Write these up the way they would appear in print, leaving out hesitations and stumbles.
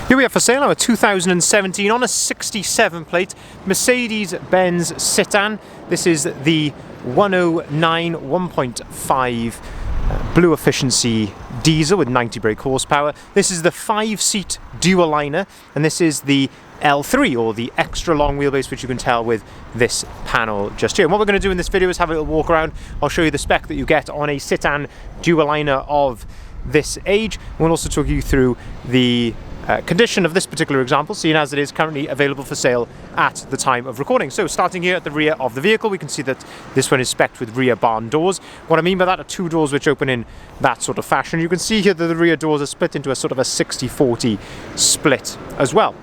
Here we have for sale now a 2017 on a 67 plate Mercedes-Benz Citan. This is the 109 1.5 blue efficiency diesel with 90 brake horsepower. This is the 5-seat Dualiner, and this is the L3, or the extra long wheelbase, which you can tell with this panel just here. And what we're going to do in this video is have a little walk around. I'll show you the spec that you get on a Citan Dualiner of this age. We'll also talk you through the condition of this particular example, seeing as it is currently available for sale at the time of recording. So starting here at the rear of the vehicle, we can see that this one is spec'd with rear barn doors. What I mean by that are two doors which open in that sort of fashion. You can see here that the rear doors are split into a sort of a 60-40 split as well.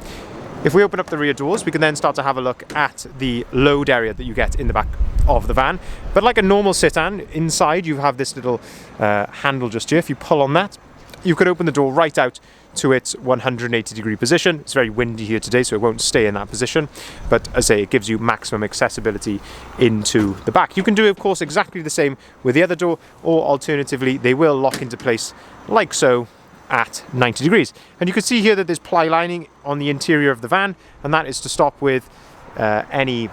If we open up the rear doors, we can then start to have a look at the load area that you get in the back of the van. But like a normal Citan, inside you have this little handle just here. If you pull on that, you can open the door right out to its 180-degree position. It's very windy here today, so it won't stay in that position. But as I say, it gives you maximum accessibility into the back. You can do, of course, exactly the same with the other door, or alternatively, they will lock into place like so at 90 degrees. And you can see here that there's ply lining on the interior of the van, and that is to stop with any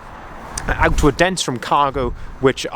outward dents from cargo which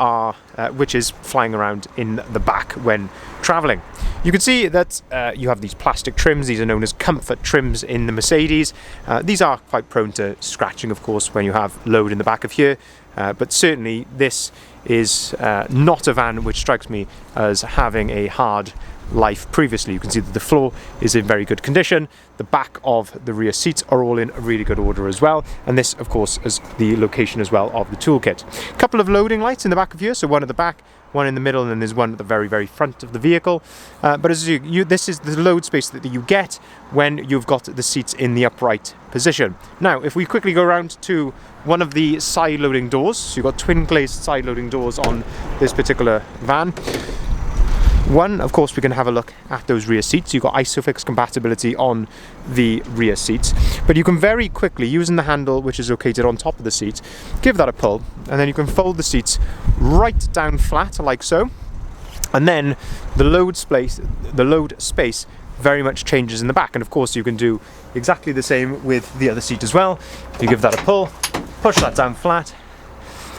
is flying around in the back when traveling. You can see that you have these plastic trims. These are known as comfort trims in the Mercedes. These are quite prone to scratching, of course, when you have load in the back of here, but certainly this is not a van which strikes me as having a hard life previously. You can see that the floor is in very good condition. The back of the rear seats are all in really good order as well, and this of course is the location as well of the toolkit. A couple of loading lights in the back of here, so one at the back, one in the middle, and then there's one at the very front of the vehicle. But as this is the load space that you get when you've got the seats in the upright position. Now if we quickly go around to one of the side loading doors, so you've got twin glazed side loading doors on this particular van. One, of course, we can have a look at those rear seats. You've got ISOFIX compatibility on the rear seats, but you can very quickly, using the handle which is located on top of the seat, give that a pull, and then you can fold the seats right down flat like so, and then the load space very much changes in the back. And of course you can do exactly the same with the other seat as well. You give that a pull, push that down flat,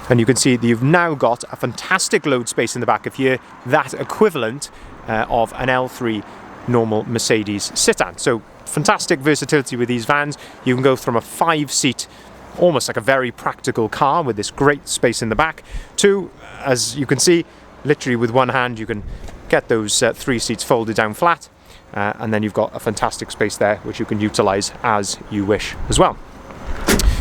and you can see that you've now got a fantastic load space in the back of here, that equivalent of an L3 normal Mercedes Citan. So fantastic versatility with these vans. You can go from a 5-seat, almost like a very practical car with this great space in the back, to, as you can see, literally with one hand you can get those 3 seats folded down flat, and then you've got a fantastic space there which you can utilize as you wish as well.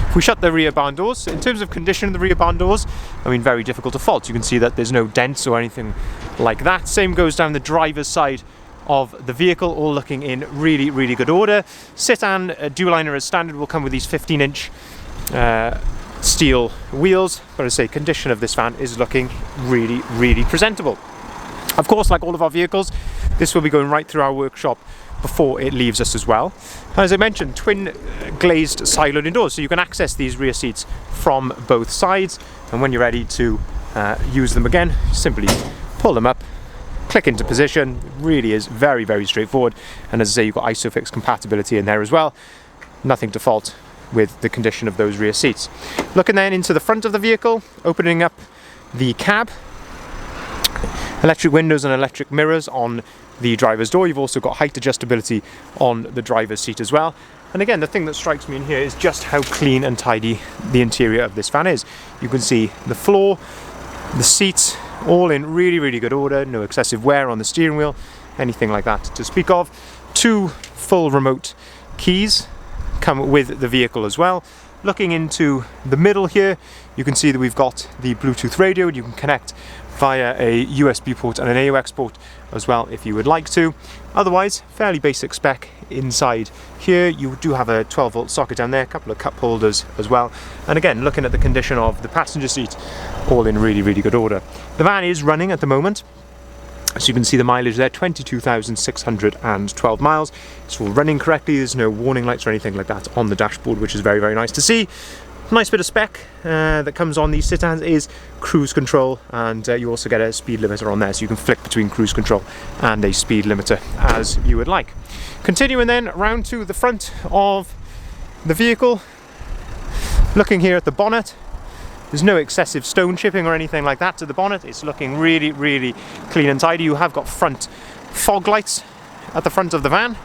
If we shut the rear barn doors, in terms of condition of the rear barn doors, I mean, very difficult to fault. You can see that there's no dents or anything like that. Same goes down the driver's side of the vehicle, all looking in really good order. Citan Dualiner as standard will come with these 15-inch steel wheels, but as I say, condition of this van is looking really presentable. Of course, like all of our vehicles, this will be going right through our workshop before it leaves us as well. As I mentioned, twin glazed side loading doors, so you can access these rear seats from both sides, and when you're ready to use them again, simply pull them up, click into position. It really is very straightforward, and as I say, you've got ISOFIX compatibility in there as well. Nothing to fault with the condition of those rear seats. Looking then into the front of the vehicle, opening up the cab, electric windows and electric mirrors on the driver's door. You've also got height adjustability on the driver's seat as well. And again, the thing that strikes me in here is just how clean and tidy the interior of this van is. You can see the floor, the seats, all in really good order. No excessive wear on the steering wheel, anything like that to speak of. 2 full remote keys come with the vehicle as well. Looking into the middle here, you can see that we've got the Bluetooth radio. You can connect via a USB port and an AUX port as well if you would like to. Otherwise, fairly basic spec inside here. You do have a 12-volt socket down there, a couple of cup holders as well. And again, looking at the condition of the passenger seat, all in really good order. The van is running at the moment, so you can see the mileage there, 22,612 miles. It's all running correctly. There's no warning lights or anything like that on the dashboard, which is very nice to see. Nice bit of spec that comes on these Citans is cruise control, and you also get a speed limiter on there, so you can flick between cruise control and a speed limiter as you would like. Continuing then round to the front of the vehicle, looking here at the bonnet, there's no excessive stone chipping or anything like that to the bonnet. It's looking really, really clean and tidy. You have got front fog lights at the front of the van.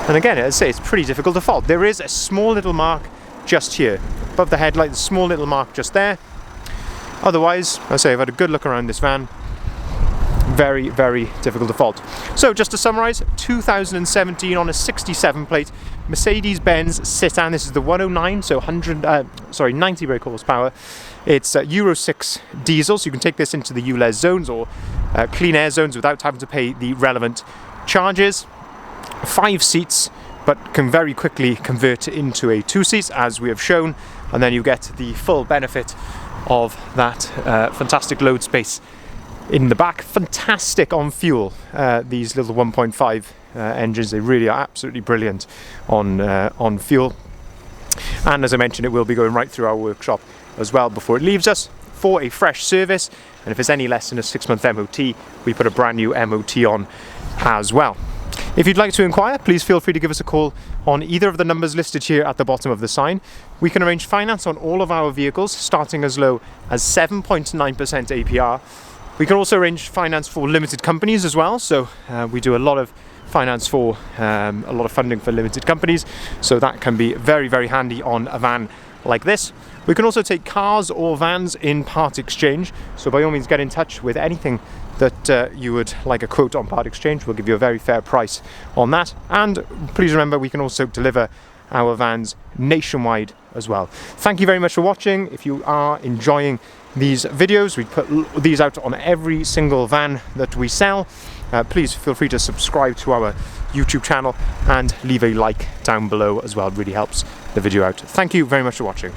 And again, as I say, it's pretty difficult to fault. There is a small little mark just here above the headlight, a small little mark just there. Otherwise, as I say, I've had a good look around this van. Very, very difficult to fault. So just to summarise, 2017 on a 67 plate Mercedes-Benz Citan. This is the 109, so 90 brake horsepower. It's Euro 6 diesel, so you can take this into the ULEZ zones or clean air zones without having to pay the relevant charges. 5 seats, but can very quickly convert into a 2 seats, as we have shown, and then you get the full benefit of that fantastic load space in the back. Fantastic on fuel, these little 1.5 engines. They really are absolutely brilliant on fuel, and as I mentioned, it will be going right through our workshop as well before it leaves us for a fresh service, and if it's any less than a 6-month MOT, we put a brand new MOT on as well. If you'd like to inquire, please feel free to give us a call on either of the numbers listed here at the bottom of the sign. We can arrange finance on all of our vehicles, starting as low as 7.9% APR. We can also arrange finance for limited companies as well, so we do a lot of finance for a lot of funding for limited companies, so that can be very, very handy on a van like this. We can also take cars or vans in part exchange, so by all means get in touch with anything that you would like a quote on part exchange. We'll give you a very fair price on that, and please remember we can also deliver our vans nationwide as well. Thank you very much for watching. If you are enjoying these videos, we put these out on every single van that we sell. Please feel free to subscribe to our YouTube channel and leave a like down below as well. It really helps the video out. Thank you very much for watching.